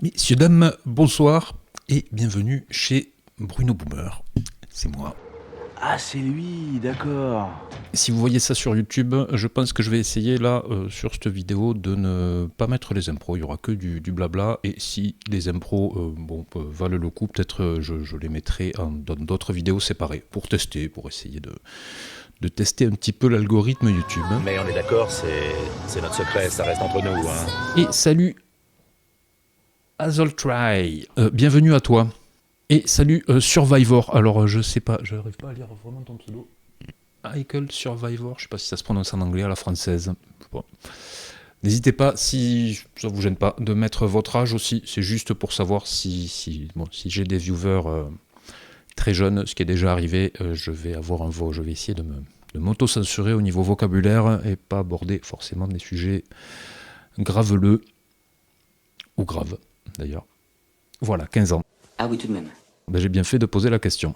Messieurs, dames, bonsoir et bienvenue chez Bruno Boomer. C'est moi. Ah, c'est lui, d'accord. Si vous voyez ça sur YouTube, je pense que je vais essayer là, sur cette vidéo, de ne pas mettre les impros. Il n'y aura que du blabla. Et si les impros valent le coup, peut-être je les mettrai dans d'autres vidéos séparées pour tester, pour essayer de tester un petit peu l'algorithme YouTube. Mais on est d'accord, c'est notre secret, ça reste entre nous. Hein. Et salut Azoltry, bienvenue à toi. Et salut Survivor. Alors je sais pas, je n'arrive pas à lire vraiment ton pseudo. Michael Survivor, je sais pas si ça se prononce en anglais à la française. Bon. N'hésitez pas, si ça vous gêne pas, de mettre votre âge aussi. C'est juste pour savoir si j'ai des viewers très jeunes, ce qui est déjà arrivé, je vais essayer de m'auto-censurer au niveau vocabulaire et pas aborder forcément des sujets graveleux ou graves d'ailleurs. Voilà, 15 ans. Ah oui, tout de même. Ben, j'ai bien fait de poser la question.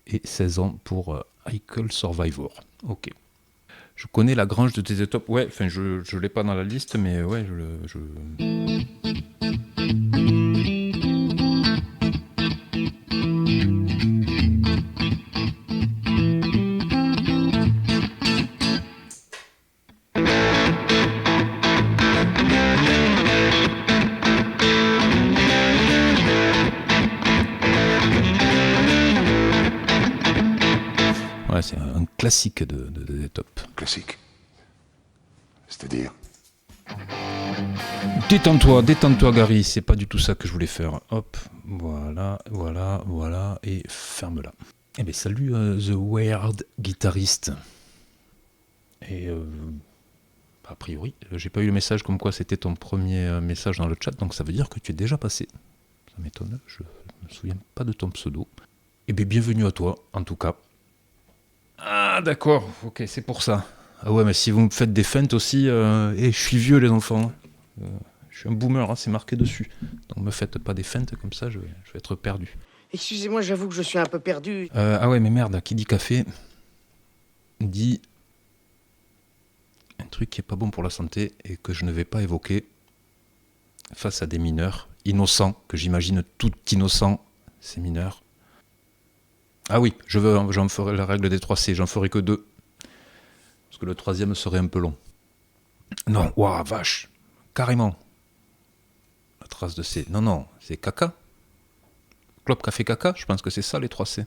Et 16 ans pour Michael Survivor. Ok. Je connais la grange de TZ Top. Ouais, enfin, je l'ai pas dans la liste, mais ouais, Ouais, c'est un classique de TZ Top. Classique. C'est-à-dire? Détends-toi, Gary. C'est pas du tout ça que je voulais faire. Hop, voilà, et ferme-la. Eh bien, salut The Weird Guitariste. Et a priori, j'ai pas eu le message comme quoi c'était ton premier message dans le chat, donc ça veut dire que tu es déjà passé. Ça m'étonne, je me souviens pas de ton pseudo. Eh bien, bienvenue à toi, en tout cas. Ah, d'accord, ok, c'est pour ça. Ah ouais, mais si vous me faites des feintes aussi, je suis vieux, les enfants. Je suis un boomer, hein, c'est marqué dessus. Donc me faites pas des feintes comme ça, je vais être perdu. Excusez-moi, j'avoue que je suis un peu perdu. Ah ouais, mais merde, qui dit café dit un truc qui est pas bon pour la santé et que je ne vais pas évoquer face à des mineurs innocents, que j'imagine tout innocent, ces mineurs. Ah oui, j'en ferai la règle des 3 C, j'en ferai que 2. Parce que le 3e serait un peu long. Non, waouh, vache, carrément. La trace de C. Non, c'est caca. Clope, café, caca, je pense que c'est ça les 3 C.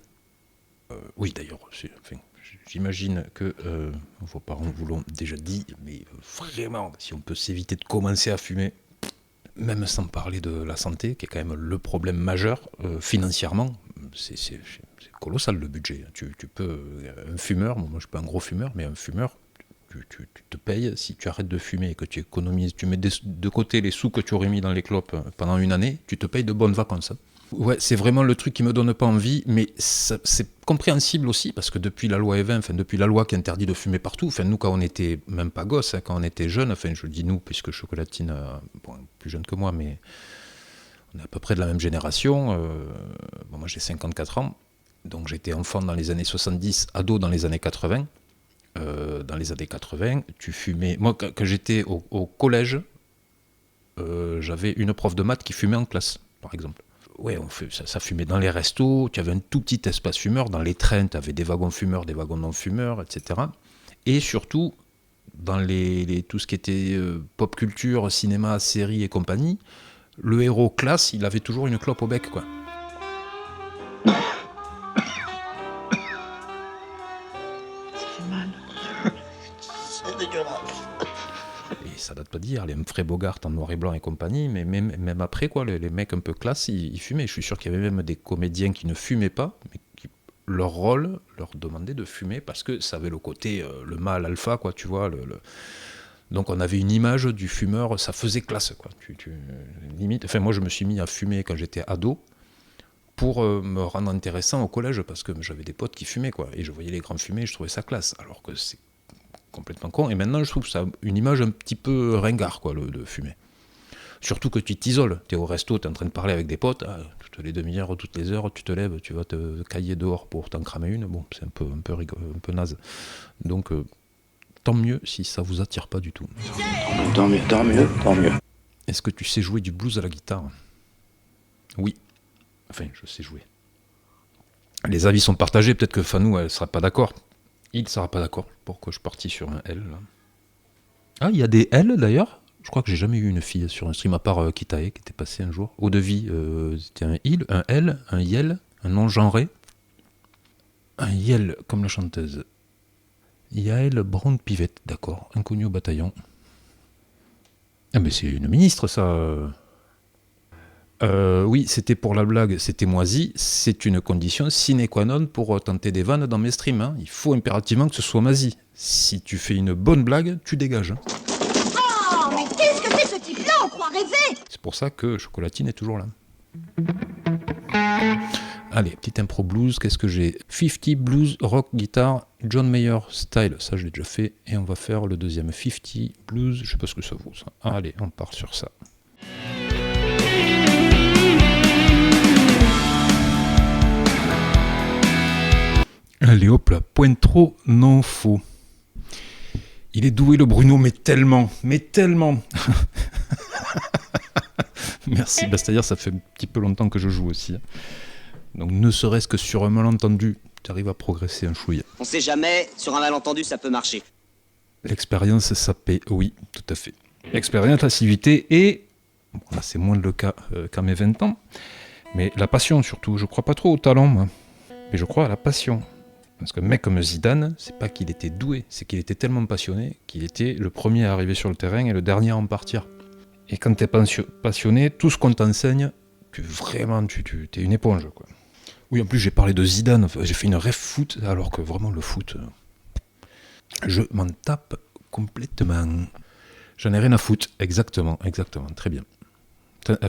Oui, d'ailleurs, j'imagine que vos parents vous l'ont déjà dit, mais vraiment, si on peut s'éviter de commencer à fumer, même sans parler de la santé, qui est quand même le problème majeur, financièrement, c'est colossal le budget. Tu peux, un fumeur, moi je suis pas un gros fumeur, mais un fumeur, tu te payes, si tu arrêtes de fumer et que tu économises, tu mets de côté les sous que tu aurais mis dans les clopes pendant une année, tu te payes de bonnes vacances. Hein. Ouais, c'est vraiment le truc qui me donne pas envie, mais c'est compréhensible aussi, parce que depuis la loi Evin, depuis la loi qui interdit de fumer partout, nous quand on était, même pas gosse, hein, quand on était jeune, je dis nous, puisque Chocolatine, plus jeune que moi, mais on est à peu près de la même génération, moi j'ai 54 ans, donc j'étais enfant dans les années 70, ado dans les années 80, dans les années 80, tu fumais, moi quand j'étais au collège, j'avais une prof de maths qui fumait en classe, par exemple. Ouais, ça fumait dans les restos, tu avais un tout petit espace fumeur, dans les trains, tu avais des wagons fumeurs, des wagons non-fumeurs, etc. Et surtout, dans tout ce qui était pop culture, cinéma, séries et compagnie, le héros classe, il avait toujours une clope au bec, quoi. Ça fait mal. C'est dégueulasse. Et ça date pas d'hier, les Humphrey Bogart en noir et blanc et compagnie, mais même après, quoi, les mecs un peu classe, ils fumaient. Je suis sûr qu'il y avait même des comédiens qui ne fumaient pas, mais qui, leur rôle leur demandait de fumer parce que ça avait le côté, le mâle alpha, quoi, tu vois. Donc on avait une image du fumeur, ça faisait classe, quoi. Limite, moi je me suis mis à fumer quand j'étais ado pour me rendre intéressant au collège parce que j'avais des potes qui fumaient, quoi. Et je voyais les grands fumer, je trouvais ça classe. Alors que c'est complètement con, et maintenant je trouve ça une image un petit peu ringard, quoi, de fumer. Surtout que tu t'isoles, tu es au resto, tu es en train de parler avec des potes, toutes les demi-heures, toutes les heures, tu te lèves, tu vas te cailler dehors pour t'en cramer une, bon, c'est un peu naze. Donc, tant mieux si ça vous attire pas du tout. Tant mieux. Est-ce que tu sais jouer du blues à la guitare? Oui. Enfin, je sais jouer. Les avis sont partagés, peut-être que Fanou, elle sera pas d'accord. Il sera pas d'accord. Pourquoi je suis parti sur un L, là? Ah, il y a des L, d'ailleurs. Je crois que j'ai jamais eu une fille sur un stream, à part Kitae, qui était passé un jour. Eau de vie, c'était un il, un L, un yel, un non genré. Un yel, comme la chanteuse. Yael Brown-Pivette, d'accord. Inconnu au bataillon. Ah, mais c'est une ministre, ça. Oui, c'était pour la blague, c'était moisi. C'est une condition sine qua non pour tenter des vannes dans mes streams. Hein. Il faut impérativement que ce soit moisi. Si tu fais une bonne blague, tu dégages. Hein. Oh, mais qu'est-ce que c'est que ce type-là? On croit rêver! C'est pour ça que Chocolatine est toujours là. Allez, petite impro blues, qu'est-ce que j'ai? 50 blues, rock, guitare, John Mayer style, ça je l'ai déjà fait. Et on va faire le deuxième 50 blues, je sais pas ce que ça vaut ça. Allez, on part sur ça. Allez hop là, point trop, non faux. Il est doué le Bruno, mais tellement. Merci, bah, c'est-à-dire ça fait un petit peu longtemps que je joue aussi. Donc ne serait-ce que sur un malentendu, tu arrives à progresser un chouïa. On sait jamais, sur un malentendu ça peut marcher. L'expérience, ça paie, oui, tout à fait. Expérience, l'assiduité et, bon, là c'est moins le cas qu'à mes 20 ans, mais la passion surtout. Je crois pas trop au talent, moi, mais je crois à la passion. Parce qu'un mec comme Zidane, c'est pas qu'il était doué, c'est qu'il était tellement passionné qu'il était le premier à arriver sur le terrain et le dernier à en partir. Et quand t'es passionné, tout ce qu'on t'enseigne, tu es une éponge, quoi. Oui, en plus j'ai parlé de Zidane, j'ai fait une ref foot, alors que vraiment le foot, je m'en tape complètement. J'en ai rien à foutre, exactement, très bien.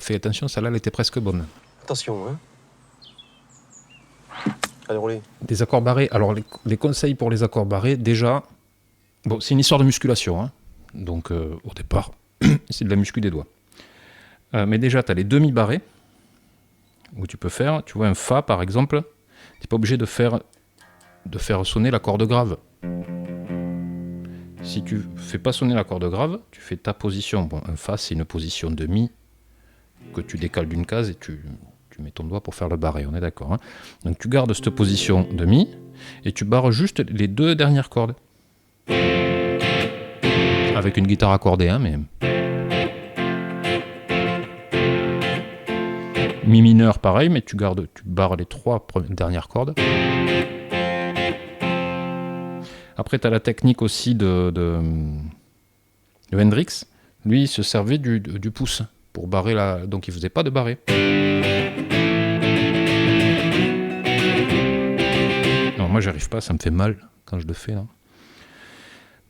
Fais attention, celle-là elle était presque bonne. Attention, hein. Allez, roulez. Des accords barrés, alors les conseils pour les accords barrés, déjà, bon, c'est une histoire de musculation, hein. Donc au départ, c'est de la muscu des doigts. Mais déjà, tu as les demi-barrés, où tu peux faire, tu vois, un Fa par exemple, tu n'es pas obligé de faire sonner la corde grave. Si tu fais pas sonner la corde grave, tu fais ta position. Bon, un Fa, c'est une position de Mi que tu décales d'une case et tu mets ton doigt pour faire le barré, on est d'accord. Hein. Donc tu gardes cette position de Mi et tu barres juste les deux dernières cordes. Avec une guitare accordée, hein, mais... Mi mineur, pareil, mais tu barres les trois dernières cordes. Après, tu as la technique aussi de Hendrix. Lui, il se servait du pouce pour barrer la... Donc, il faisait pas de barré. Non, moi, j'arrive pas, ça me fait mal quand je le fais, là.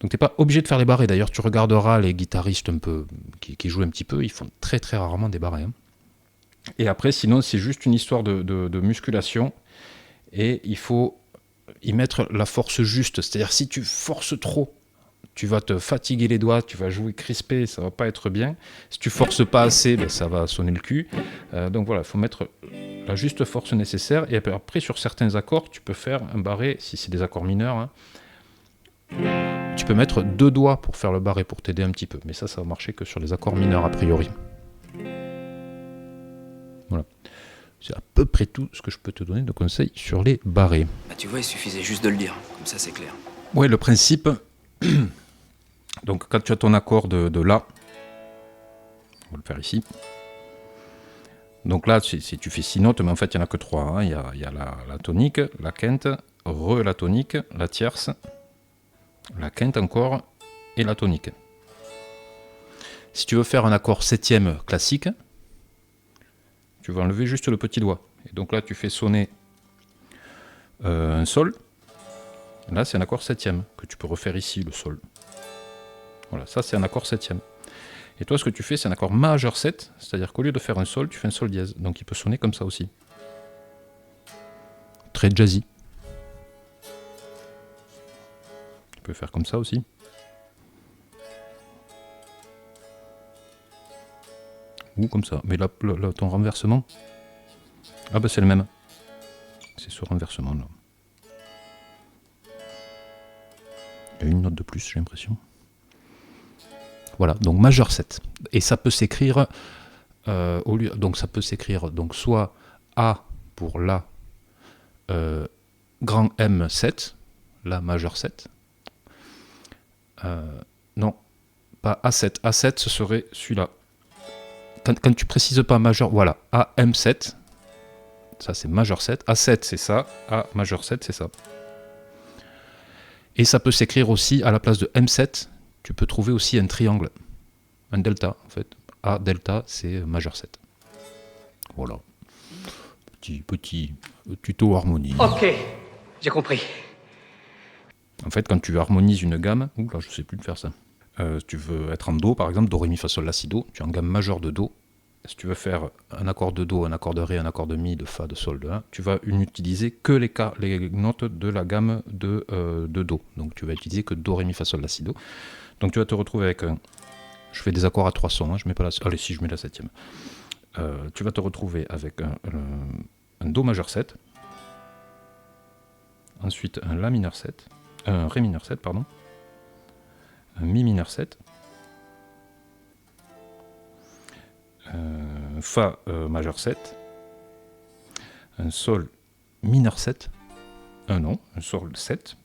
Donc, t'es pas obligé de faire les barrés. D'ailleurs, tu regarderas les guitaristes un peu qui jouent un petit peu, ils font très, très rarement des barrés, hein. Et après, sinon, c'est juste une histoire de musculation. Et il faut y mettre la force juste. C'est-à-dire, si tu forces trop, tu vas te fatiguer les doigts, tu vas jouer crispé, ça va pas être bien. Si tu forces pas assez, ben, ça va sonner le cul. Donc voilà, il faut mettre la juste force nécessaire. Et après, sur certains accords, tu peux faire un barré, si c'est des accords mineurs, hein, tu peux mettre 2 doigts pour faire le barré, pour t'aider un petit peu. Mais ça va marcher que sur les accords mineurs, a priori. Voilà. C'est à peu près tout ce que je peux te donner de conseils sur les barrés. Bah tu vois, il suffisait juste de le dire, comme ça c'est clair. Ouais, le principe... Donc quand tu as ton accord de La, on va le faire ici. Donc là, si tu fais 6 notes, mais en fait il n'y en a que 3. Hein. Il y a la tonique, la quinte, la tonique, la tierce, la quinte encore, et la tonique. Si tu veux faire un accord septième classique, tu vas enlever juste le petit doigt. Et donc là, tu fais sonner un sol. Là, c'est un accord septième, que tu peux refaire ici, le sol. Voilà, ça c'est un accord septième. Et toi, ce que tu fais, c'est un accord majeur 7, c'est-à-dire qu'au lieu de faire un sol, tu fais un sol dièse. Donc il peut sonner comme ça aussi. Très jazzy. Tu peux faire comme ça aussi. Ou comme ça. Mais là, ton renversement... Ah bah c'est le même. C'est ce renversement là. Il y a une note de plus, j'ai l'impression. Voilà, donc majeur 7. Et ça peut s'écrire donc ça peut s'écrire donc soit A pour La grand M7, La majeur 7. Non, pas A7. A7 ce serait celui-là. Quand tu précises pas majeur, voilà, AM7, ça c'est majeur 7. A7 c'est ça, A majeur 7 c'est ça. Et ça peut s'écrire aussi à la place de M7, tu peux trouver aussi un triangle, un delta en fait. A delta c'est majeur 7. Voilà. Petit tuto harmonie. Ok, j'ai compris. En fait, quand tu harmonises une gamme, là je sais plus faire ça. Si tu veux être en Do, par exemple, Do, Ré, Mi, Fa, Sol, La, Si, Do, tu es en gamme majeure de Do. Si tu veux faire un accord de Do, un accord de Ré, un accord de Mi, de Fa, de Sol, de La, tu vas n'utiliser que les notes de la gamme de Do. Donc tu vas utiliser que Do, Ré, Mi, Fa, Sol, La, Si, Do. Donc tu vas te retrouver avec... je fais des accords à 3 sons, hein, je mets pas la... Allez, si, je mets la 7e. Tu vas te retrouver avec un Do majeur 7. Ensuite un La mineur 7. Un Ré mineur 7, pardon. Un Mi mineur 7. Un Fa majeur 7. Un Sol mineur 7. Un Sol 7.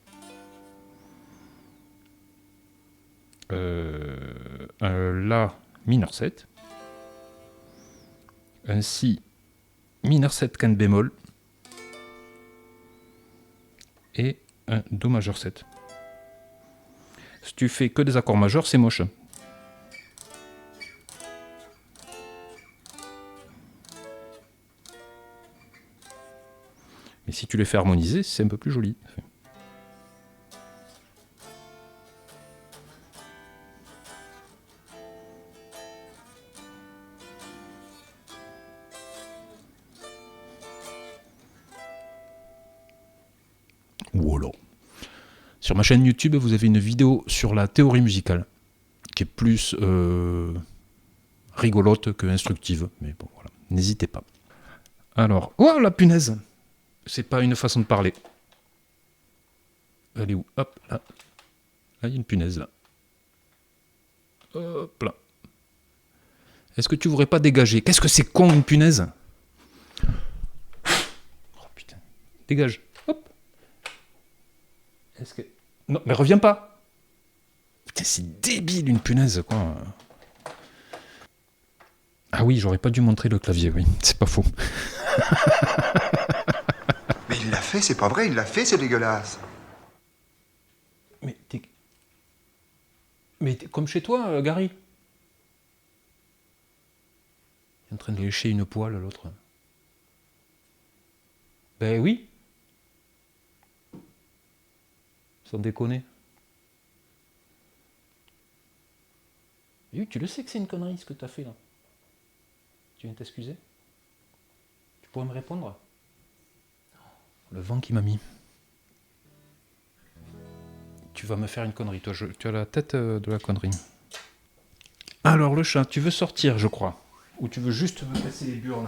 Un La mineur 7. Un Si mineur 7 quinte bémol. Et un Do majeur 7. Si tu fais que des accords majeurs, c'est moche. Mais si tu les fais harmoniser, c'est un peu plus joli. Voilà. Sur ma chaîne YouTube, vous avez une vidéo sur la théorie musicale, qui est plus rigolote que instructive. Mais bon, voilà. N'hésitez pas. Alors, oh la punaise! C'est pas une façon de parler. Elle est où? Hop, là. Là, il y a une punaise, là. Hop, là. Est-ce que tu voudrais pas dégager? Qu'est-ce que c'est con, une punaise? Oh, putain. Dégage. Hop. Est-ce que... Non, mais reviens pas. Putain, c'est débile, une punaise, quoi. Ah oui, j'aurais pas dû montrer le clavier, oui. C'est pas faux. Mais il l'a fait, c'est pas vrai, il l'a fait, c'est dégueulasse. Mais t'es comme chez toi, Gary. Il est en train de lécher une poêle, l'autre. Ben oui. Sans déconner. Oui, tu le sais que c'est une connerie ce que t'as fait là. Tu viens t'excuser? Tu pourrais me répondre? Le vent qui m'a mis. Tu vas me faire une connerie, toi. Tu as la tête de la connerie. Alors, le chat, tu veux sortir, je crois. Ou tu veux juste me casser les burnes?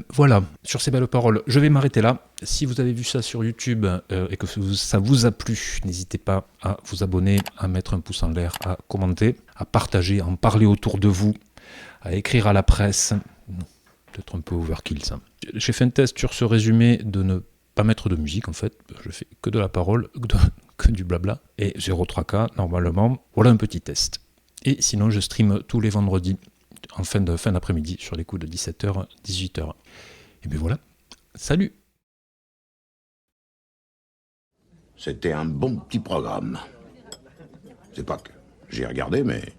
Voilà, sur ces belles paroles, je vais m'arrêter là. Si vous avez vu ça sur YouTube et que ça vous a plu, n'hésitez pas à vous abonner, à mettre un pouce en l'air, à commenter, à partager, à en parler autour de vous, à écrire à la presse. Peut-être un peu overkill ça. J'ai fait un test sur ce résumé de ne pas mettre de musique en fait. Je fais que de la parole, que du blabla. Et 0,3K normalement. Voilà un petit test. Et sinon je stream tous les vendredis en fin d'après-midi sur les coups de 17h, 18h. Et bien voilà. Salut! C'était un bon petit programme. C'est pas que j'ai regardé, mais